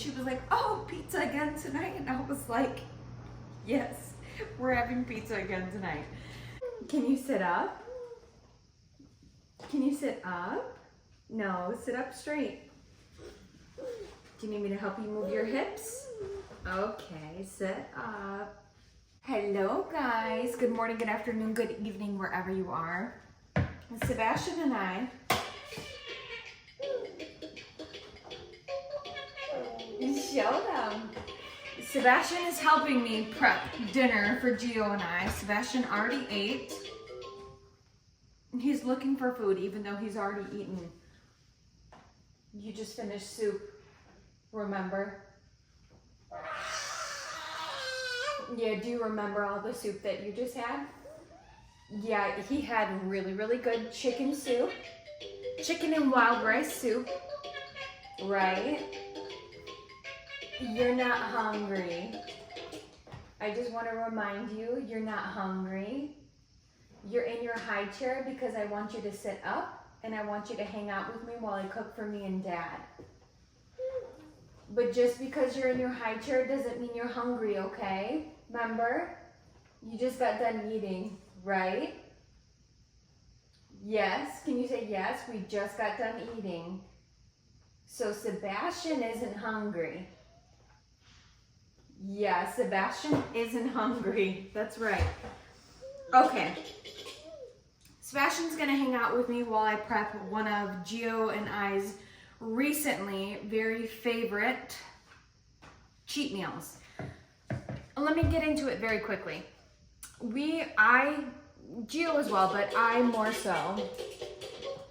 she was like, oh, pizza again tonight? And I was like, yes, we're having pizza again tonight. Can you sit up? Can you sit up? No, sit up straight. Do you need me to help you move your hips? Okay, sit up. Hello guys, good morning, good afternoon, good evening, wherever you are. Sebastian and I show them. Sebastian is helping me prep dinner for Gio and I. Sebastian already ate. He's looking for food even though he's already eaten. You just finished soup, remember? Yeah, do you remember all the soup that you just had? Yeah, he had really, really good chicken soup. Chicken and wild rice soup, right? You're not hungry. I just want to remind you, you're not hungry. You're in your high chair because I want you to sit up and I want you to hang out with me while I cook for me and Dad. But just because you're in your high chair doesn't mean you're hungry, okay? Remember? You just got done eating, right? Yes. Can you say yes? We just got done eating. So Sebastian isn't hungry. Yeah, Sebastian isn't hungry. That's right. Okay. Sebastian's gonna hang out with me while I prep one of Gio and I's recently very favorite cheat meals. Let me get into it very quickly. Gio as well, but I more so.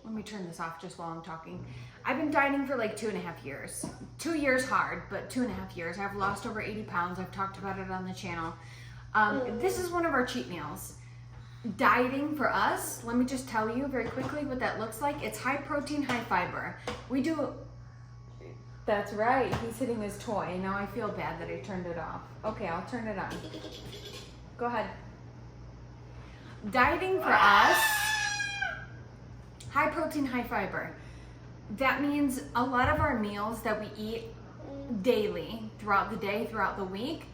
Let me turn this off just while I'm talking. I've been dieting for like 2.5 years. 2 years hard, but 2.5 years. I've lost over 80 pounds. I've talked about it on the channel. This is one of our cheat meals. Dieting for us, let me just tell you very quickly what that looks like. It's high protein, high fiber. That's right, he's hitting his toy. Now I feel bad that I turned it off. Okay, I'll turn it on. Go ahead. Dieting for us, high protein, high fiber. That means a lot of our meals that we eat daily, throughout the day, throughout the week,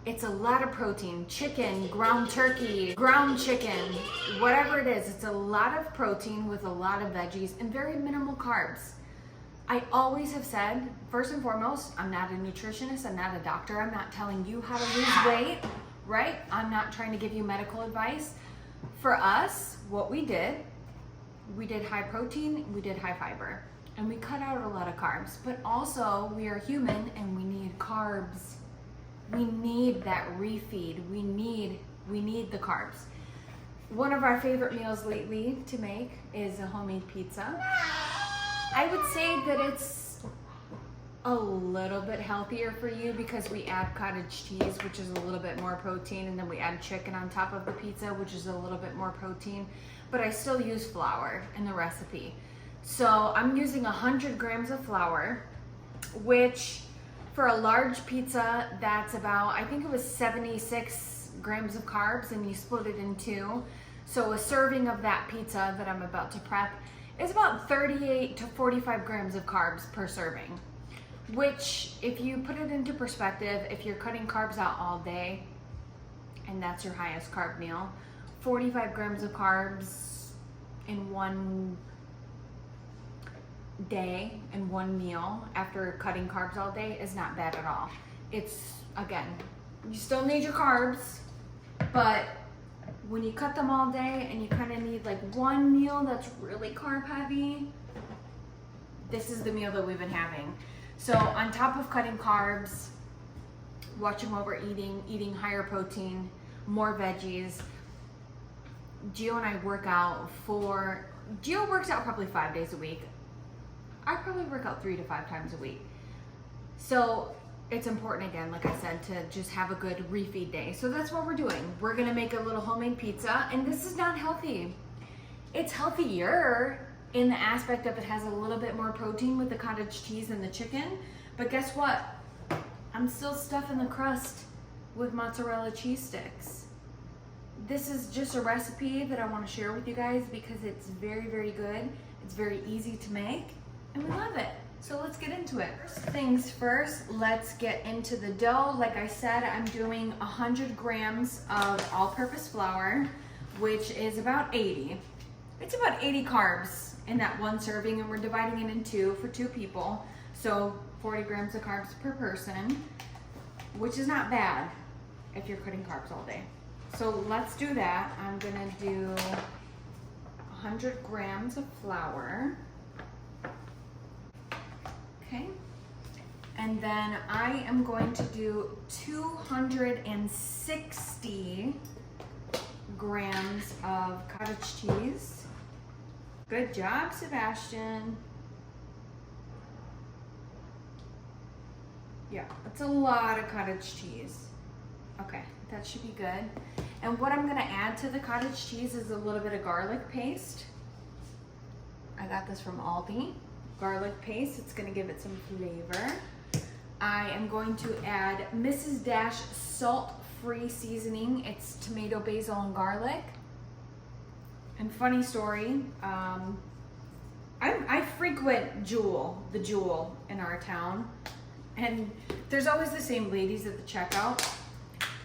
it's a lot of protein. Chicken, ground turkey, ground chicken, whatever it is, it's a lot of protein with a lot of veggies and very minimal carbs. I always have said, first and foremost, I'm not a nutritionist, I'm not a doctor, I'm not telling you how to lose weight, right? I'm not trying to give you medical advice. For us, what we did high protein, we did high fiber, and we cut out a lot of carbs, but also we are human and we need carbs. We need that refeed. We need the carbs. One of our favorite meals lately to make is a homemade pizza. I would say that it's a little bit healthier for you because we add cottage cheese, which is a little bit more protein, and then we add chicken on top of the pizza, which is a little bit more protein, but I still use flour in the recipe. So I'm using 100 grams of flour, which for a large pizza, that's about, I think it was 76 grams of carbs, and you split it in two. So a serving of that pizza that I'm about to prep is about 38 to 45 grams of carbs per serving, which if you put it into perspective, if you're cutting carbs out all day and that's your highest carb meal, 45 grams of carbs in one day and one meal after cutting carbs all day is not bad at all. It's, again, you still need your carbs, but when you cut them all day and you kind of need like one meal that's really carb heavy, this is the meal that we've been having. So on top of cutting carbs, watching what we're eating higher protein, more veggies, Gio and I work out Gio works out probably 5 days a week. I probably work out 3 to 5 times a week. So it's important, again, like I said, to just have a good refeed day. So that's what we're doing. We're gonna make a little homemade pizza, and this is not healthy. It's healthier in the aspect of it has a little bit more protein with the cottage cheese and the chicken, but guess what? I'm still stuffing the crust with mozzarella cheese sticks. This is just a recipe that I want to share with you guys because it's very, very good. It's very easy to make, and we love it. So let's get into it. First things first, let's get into the dough. Like I said, I'm doing 100 grams of all-purpose flour, which is about 80. It's about 80 carbs in that one serving, and we're dividing it in two for 2 people. So 40 grams of carbs per person, which is not bad if you're cutting carbs all day. So let's do that. I'm gonna do 100 grams of flour. Okay, and then I am going to do 260 grams of cottage cheese. Good job, Sebastian. Yeah, that's a lot of cottage cheese. Okay, that should be good. And what I'm gonna add to the cottage cheese is a little bit of garlic paste. I got this from Aldi. Garlic paste, it's gonna give it some flavor. I am going to add Mrs. Dash salt-free seasoning. It's tomato, basil, and garlic. And funny story, I frequent the Jewel in our town, and there's always the same ladies at the checkout.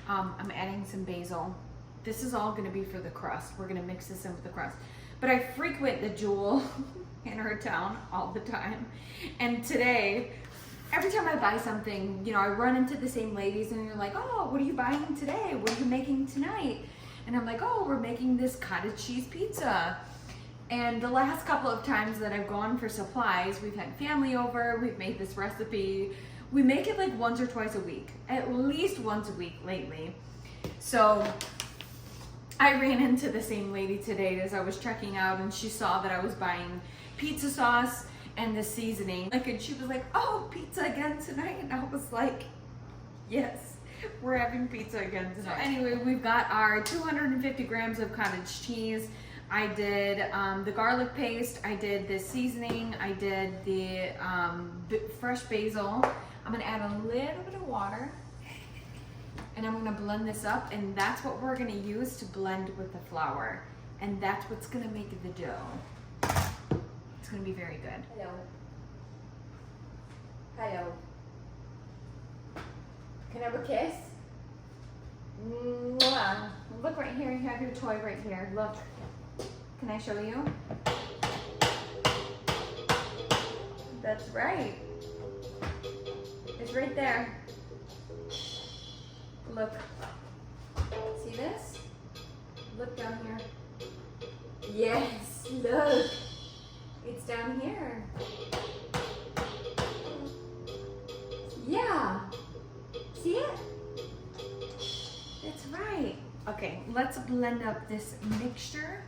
I'm adding some basil. This is all gonna be for the crust. We're gonna mix this in with the crust. But I frequent the Jewel in our town all the time. And today, every time I buy something, you know, I run into the same ladies and you're like, oh, what are you buying today? What are you making tonight? And I'm like, oh, we're making this cottage cheese pizza. And the last couple of times that I've gone for supplies, we've had family over, we've made this recipe. We make it like once or twice a week, at least once a week lately. So I ran into the same lady today as I was checking out, and she saw that I was buying pizza sauce and the seasoning. And she was like, oh, pizza again tonight? And I was like, yes, we're having pizza again tonight. So anyway, we've got our 250 grams of cottage cheese. I did the garlic paste, I did the seasoning, I did the fresh basil. I'm gonna add a little bit of water, and I'm gonna blend this up, and that's what we're gonna use to blend with the flour. And that's what's gonna make the dough. It's gonna be very good. Hello. Hello. Can I have a kiss? Mwah. Look right here, you have your toy right here. Look. Can I show you? That's right. It's right there. Look. See this? Look down here. Yes, look. It's down here. Yeah. See it? That's right. Okay, let's blend up this mixture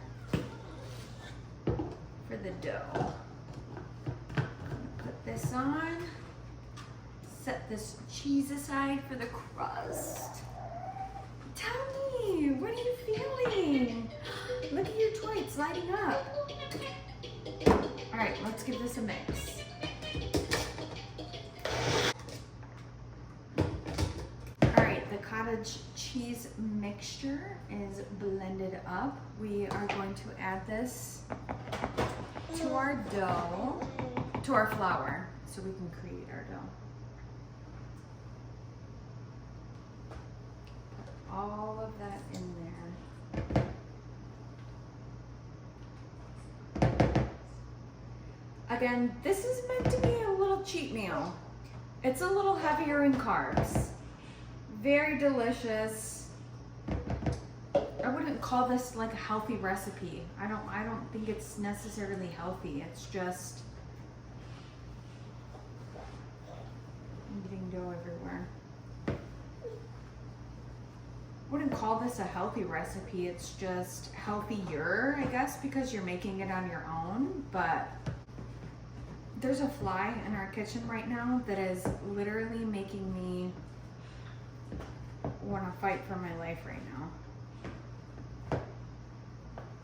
for the dough. Put this on. Set this cheese aside for the crust. Tell me, what are you feeling? Look at your toy, it's lighting up. All right, let's give this a mix. All right, the cottage cheese mixture is blended up. We are going to add this to our dough, to our flour, so we can create our dough. Put all of that in there. Again, this is meant to be a little cheat meal. It's a little heavier in carbs. Very delicious. I wouldn't call this like a healthy recipe. I don't think it's necessarily healthy. It's just I'm getting dough everywhere. Wouldn't call this a healthy recipe. It's just healthier, I guess, because you're making it on your own. But there's a fly in our kitchen right now that is literally making me want to fight for my life right now.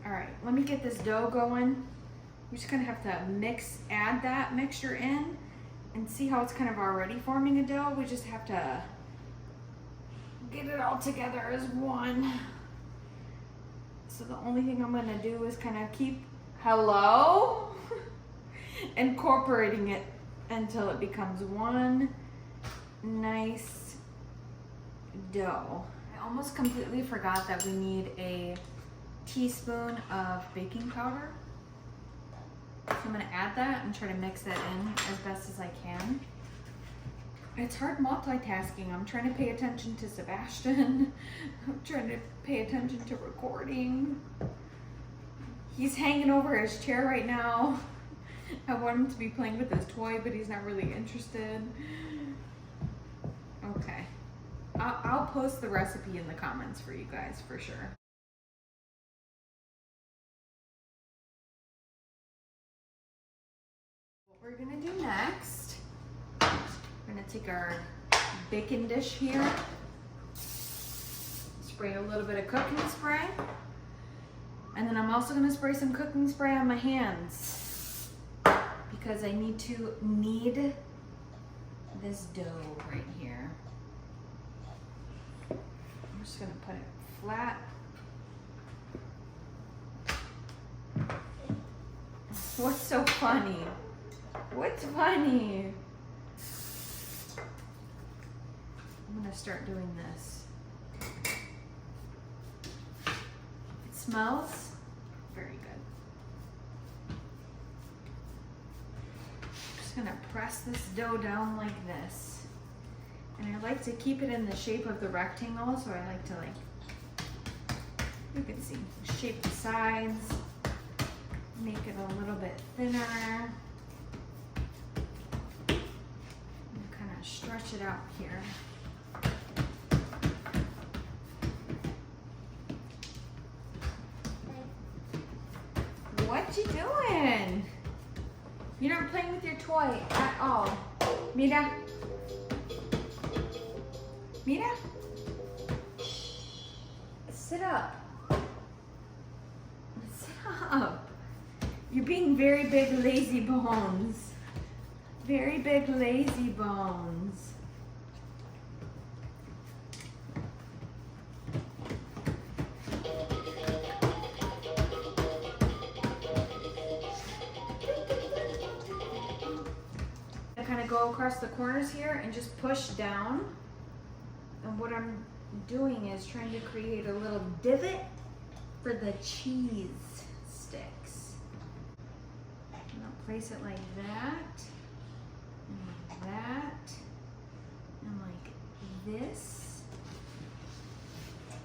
All right, let me get this dough going. We're just gonna have to add that mixture in and see how it's kind of already forming a dough. We just have to get it all together as one. So the only thing I'm gonna do is kind of keep, hello? Incorporating it until it becomes one nice dough. I almost completely forgot that we need a teaspoon of baking powder. So I'm gonna add that and try to mix that in as best as I can. It's hard multitasking. I'm trying to pay attention to Sebastian. I'm trying to pay attention to recording. He's hanging over his chair right now. I want him to be playing with his toy, but he's not really interested. Okay. I'll post the recipe in the comments for you guys for sure. What we're gonna do next, we're gonna take our baking dish here, spray a little bit of cooking spray, and then I'm also gonna spray some cooking spray on my hands because I need to knead this dough right here. I'm just gonna put it flat. What's so funny? What's funny? I'm gonna start doing this. It smells very good. I'm just gonna press this dough down like this. And I like to keep it in the shape of the rectangle, so I like to you can see, shape the sides, make it a little bit thinner, and kind of stretch it out here. What you doing? You're not playing with your toy at all. Mira? Mira? Sit up. Sit up. You're being very big lazy bones. Very big lazy bones. I kind of go across the corners here and just push down. And what I'm doing is trying to create a little divot for the cheese sticks. And I'll place it like that, and like that, and like this.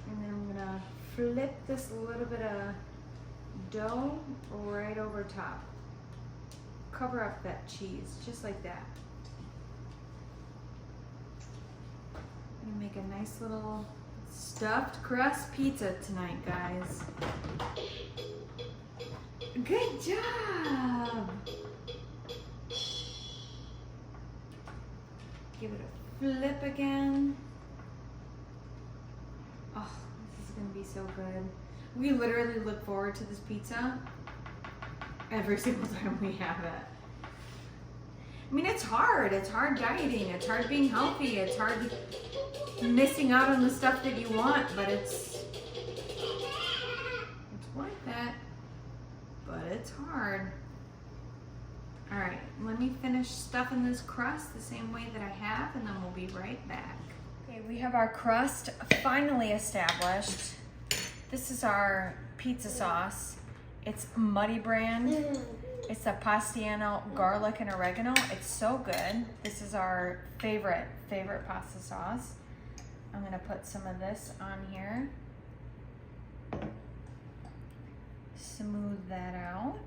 And then I'm gonna flip this little bit of dough right over top. Cover up that cheese, just like that. Make a nice little stuffed crust pizza tonight, guys. Good job! Give it a flip again. Oh, this is gonna be so good. We literally look forward to this pizza every single time we have it. I mean, it's hard. It's hard dieting. It's hard being healthy. It's hard missing out on the stuff that you want, but it's worth it. But it's hard. All right, let me finish stuffing this crust the same way that I have, and then we'll be right back. Okay, we have our crust finally established. This is our pizza sauce. It's Muddy brand. It's a Pastiano garlic and oregano. It's so good. This is our favorite pasta sauce. I'm gonna put some of this on here. Smooth that out.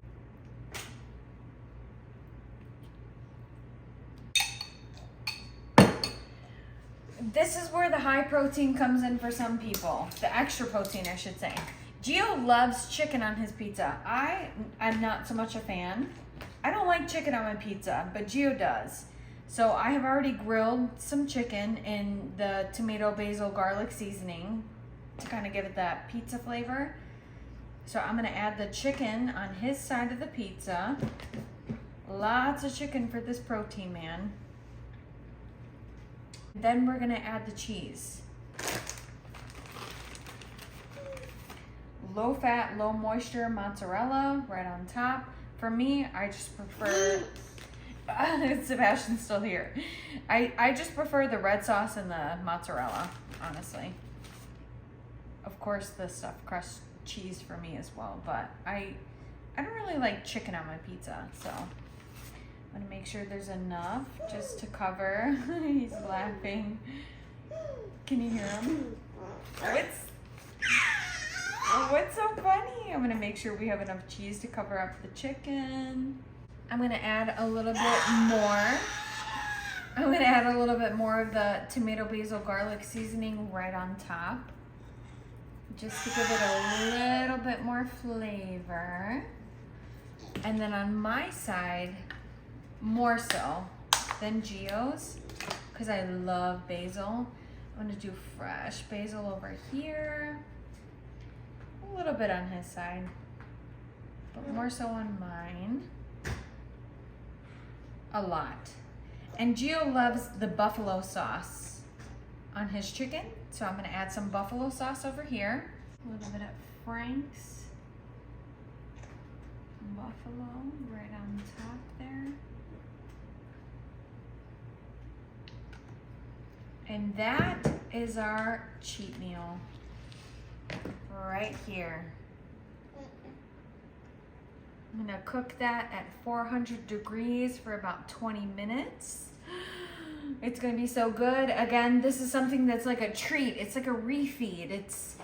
This is where the high protein comes in for some people. The extra protein, I should say. Gio loves chicken on his pizza. I'm not so much a fan. I don't like chicken on my pizza, but Gio does. So I have already grilled some chicken in the tomato, basil, garlic seasoning to kind of give it that pizza flavor. So I'm gonna add the chicken on his side of the pizza. Lots of chicken for this protein man. Then we're gonna add the cheese. Low fat, low moisture mozzarella right on top. For me, I just prefer, Sebastian's still here. I just prefer the red sauce and the mozzarella, honestly. Of course, the stuffed crust cheese for me as well, but I don't really like chicken on my pizza, so I'm gonna make sure there's enough just to cover. He's laughing. Can you hear him? What's so funny? I'm gonna make sure we have enough cheese to cover up the chicken. I'm gonna add a little bit more. I'm gonna add a little bit more of the tomato basil garlic seasoning right on top, just to give it a little bit more flavor. And then on my side, more so than Gio's, because I love basil, I'm gonna do fresh basil over here. A little bit on his side, but more so on mine. A lot. And Gio loves the buffalo sauce on his chicken, so I'm gonna add some buffalo sauce over here. A little bit of Frank's buffalo right on top there. And that is our cheat meal right here. I'm gonna cook that at 400 degrees for about 20 minutes. It's gonna be so good. Again, this is something that's like a treat. It's like a refeed. It's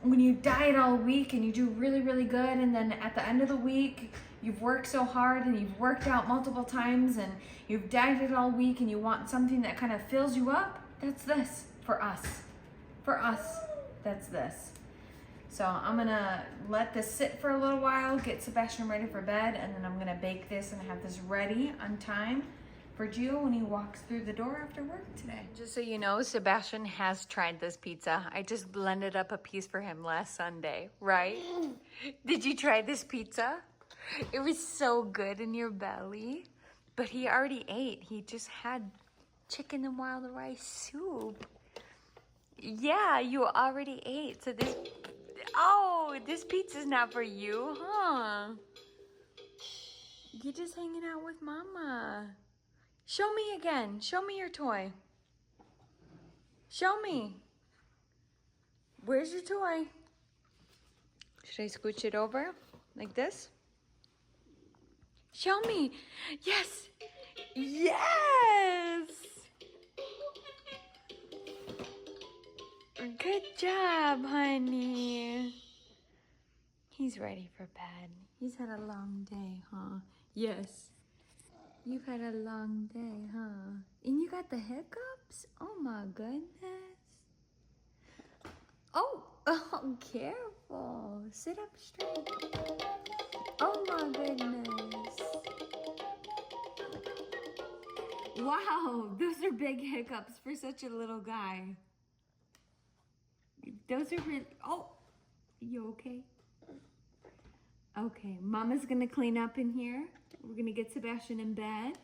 when you diet all week and you do really, really good, and then at the end of the week, you've worked so hard and you've worked out multiple times and you've dieted all week and you want something that kind of fills you up. That's this for us. For us, that's this. So I'm gonna let this sit for a little while, get Sebastian ready for bed, and then I'm gonna bake this and have this ready on time for Gio when he walks through the door after work today. Just so you know, Sebastian has tried this pizza. I just blended up a piece for him last Sunday, right? Did you try this pizza? It was so good in your belly, but he already ate. He just had chicken and wild rice soup. Yeah, you already ate, so this... Oh, this pizza's not for you, huh? You're just hanging out with Mama. Show me again. Show me your toy. Show me. Where's your toy? Should I scooch it over like this? Show me. Yes. Yes. Good job, honey. He's ready for bed. He's had a long day, huh? Yes. You've had a long day, huh? And you got the hiccups? Oh my goodness. Oh, careful. Sit up straight. Oh my goodness. Wow, those are big hiccups for such a little guy. Those are really, oh, you okay? Okay, Mama's gonna clean up in here. We're gonna get Sebastian in bed.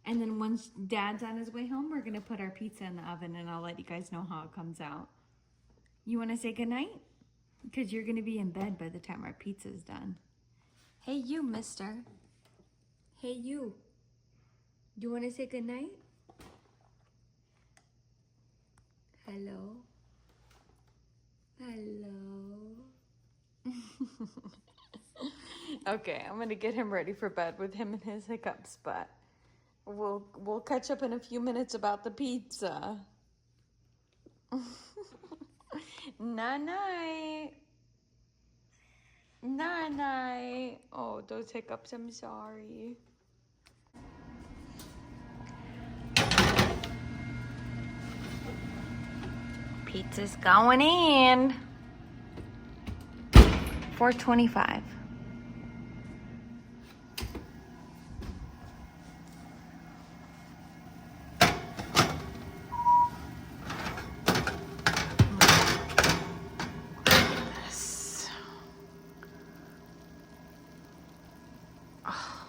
And then once Dad's on his way home, we're gonna put our pizza in the oven and I'll let you guys know how it comes out. You wanna say goodnight? Because you're gonna be in bed by the time our pizza's done. Hey you, mister. Hey you. Do you wanna say goodnight? Hello? Hello. Okay, I'm gonna get him ready for bed with him and his hiccups, but we'll catch up in a few minutes about the pizza. Night-night. Night-night. Oh, those hiccups, I'm sorry. Pizza's going in. 4:25. Yes. Oh.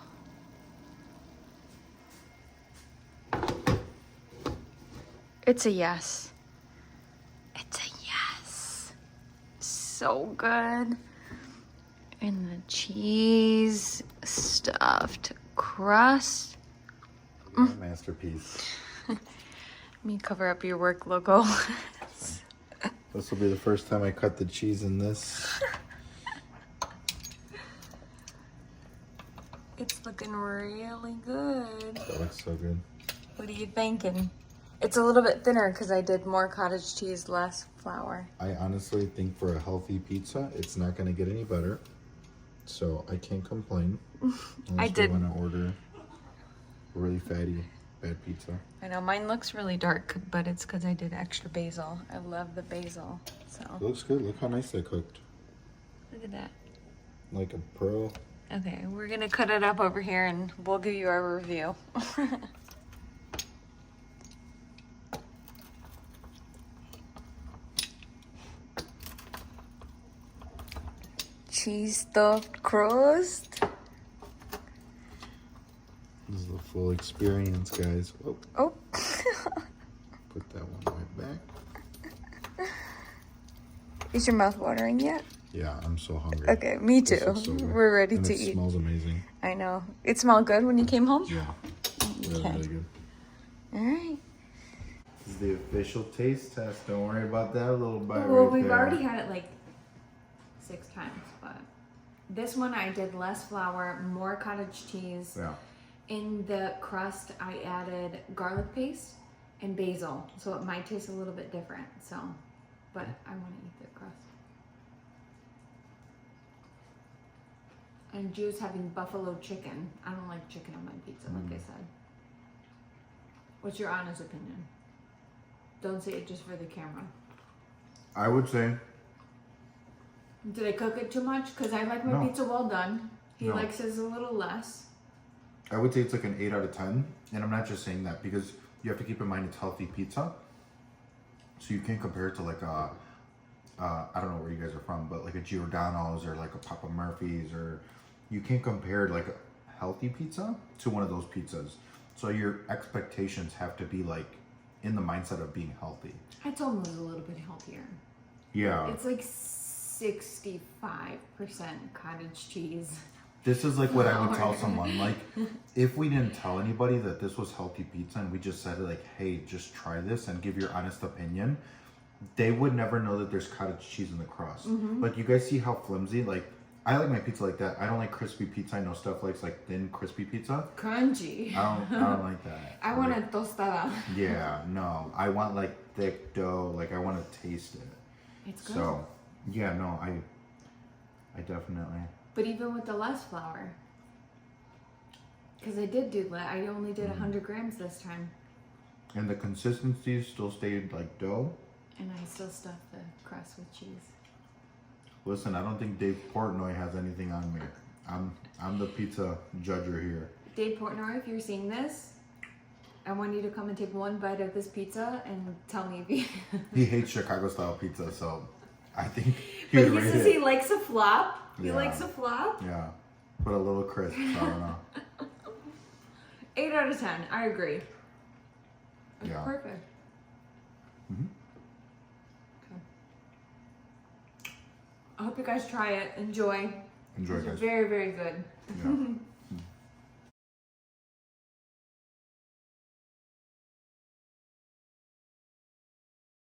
It's a yes. It's a yes. So good. And the cheese stuffed crust. Masterpiece. Let me cover up your work logo. This will be the first time I cut the cheese in this. It's looking really good. That looks so good. What are you thinking? It's a little bit thinner because I did more cottage cheese, less flour. I honestly think for a healthy pizza, it's not going to get any better. So I can't complain. I did. We want to order a really fatty, bad pizza. I know mine looks really dark, but it's because I did extra basil. I love the basil. So It looks good. Look how nice they cooked. look at that. Like a pro. Okay, we're gonna cut it up over here and we'll give you our review. Cheese stuffed crust. This is the full experience, guys. Oh, Oh. put that one right back. Is your mouth watering yet? Yeah, I'm so hungry. Okay, me This too. looks so good. We're ready And to it eat. smells amazing. I know. It smelled good when you came home? Yeah, really, Okay. really good. All right. This is the official taste test. Don't worry about that little bite Well, right we've there. already had it like 6 times, but this one I did less flour, more cottage cheese. Yeah. In the crust, I added garlic paste and basil, so it might taste a little bit different. So, but I want to eat the crust. And Drew's having buffalo chicken. I don't like chicken on my pizza, like I said. What's your honest opinion? Don't say it just for the camera. I would say Did I cook it too much? Because I like my No. pizza well done. He No. likes his a little less. it's like an 8 out of 10. And I'm not just saying that because you have to keep in mind it's healthy pizza. So you can't compare it to like a, I don't know where you guys are from, but like a Giordano's or like a Papa Murphy's, or you can't compare like a healthy pizza to one of those pizzas. So your expectations have to be like in the mindset of being healthy. I told him it was a little bit healthier. Yeah. It's like 65% cottage cheese. This is like what I would tell Flour. someone. Like, if we didn't tell anybody that this was healthy pizza and we just said like, hey, just try this and give your honest opinion, they would never know that there's cottage cheese in the crust. Like, you guys see how flimsy? Like, I like my pizza like that. I don't like crispy pizza. I know stuff likes like thin crispy pizza. Crunchy. I don't like that. I want a tostada. Yeah, no. I want like thick dough. Like, I want to taste it. It's good. So, yeah, no, I definitely. But even with the less flour, because I did do that, I only did 100 grams this time, And the consistency still stayed like dough. and I still stuffed the crust with cheese. Listen, I don't think Dave Portnoy has anything on me. I'm the pizza judger here. Dave Portnoy, if you're seeing this, I want you to come and take one bite of this pizza and tell me if you. He hates Chicago style pizza, so I think But would he rate says it. he likes a flop. He Yeah. likes a flop. Yeah, but a little crisp. I don't know. 8 out of 10. I agree. It's Yeah. perfect. Mhm. Okay. I hope you guys try it. Enjoy. Enjoy, It's guys. very, very good. Yeah.